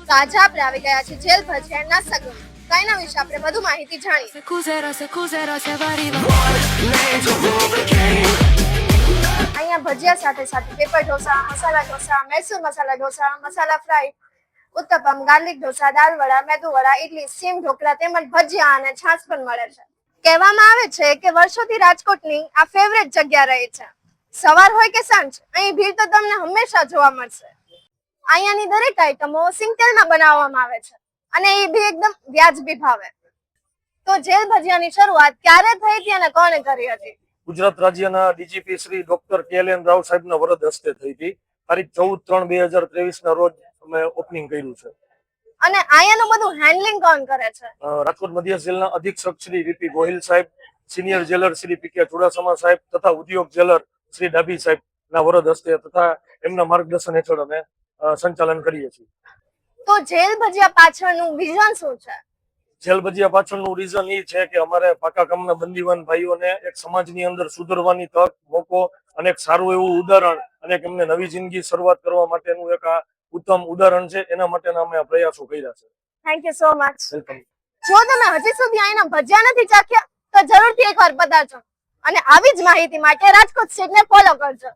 તો આજે આપણે આવી ગયા છે જેલ ભજીયાના સગમ કઈના વિશે આપણે વધુ માહિતી જાણીએ। અહીંયા ભજીયા સાથે સાથે પેપર ઢોસા, મસાલા ઢોસા, મૈસૂર મસાલા ઢોસા, મસાલા ફ્રાય, ઉત્તપમ, ગાર્લિક ઢોસા, દાલ વડા, મેદુ વડા, ઇડલી, સ્ટીમ ઢોકળા તેમજ ભજીયા અને છાશ પણ મળે છે। કહેવામાં આવે છે કે વર્ષોથી રાજકોટની આ ફેવરેટ જગ્યા રહી છે। સવાર હોય કે સાંજ અહીં ભીડ તો તમને હંમેશા જોવા મળશે। અહીંયાની દરેક આઈટમો સિંગતેલમાં બનાવવામાં આવે છે અને એ બી એકદમ વ્યાજબી ભાવે। તો જેલ ભજીયાની શરૂઆત ક્યારે થઈ હતી અને કોણે કરી હતી? ગુજરાત રાજ્યના ડીજીપી શ્રી ડોક્ટર કે.એલ.એન. રાવ સાહેબના વરદ હસ્તે થઈ હતી। તારીખ 14/3/2023 ના રોજ અમે ઓપનિંગ કર્યું છે। અને અહીંયાનું બધું હેન્ડલિંગ કોણ કરે છે? રાજકોટ મધ્ય જેલના અધિક્ષક શ્રી વીપી ગોહિલ સાહેબ, સિનિયર જેલર શ્રી પી.કે. ચુડાસમા સાહેબ તથા ઉદ્યોગ જેલર શ્રી ડાભી સાહેબ ના વરદ હસ્તે તથા એમના માર્ગદર્શન હેઠળ અમે સંચાલન કરીએ છીએ। તો જેલ ભજીયા પાછળનું વિઝન શું છે? જેલ ભજીયા પાછળનું રીઝન એ છે કે અમારે પાકા કામના બંદીવાન ભાઈઓને એક સમાજની અંદર સુધરવાની તક, મોકો અને એક સારું એવું ઉદાહરણ અને એમને નવી જિંદગી શરૂઆત કરવા માટેનું એક આ ઉત્તમ ઉદાહરણ છે। એના માટેના અમે આ પ્રયાસો કર્યા છે। Thank you so much. Welcome. જો તમે હજી સુધી અહીંના ભજીયા નથી ચાખ્યા તો જરૂરથી એકવાર પધારજો અને આવી જ માહિતી માટે રાજકોટ સ્ટેટને ફોલો કરજો।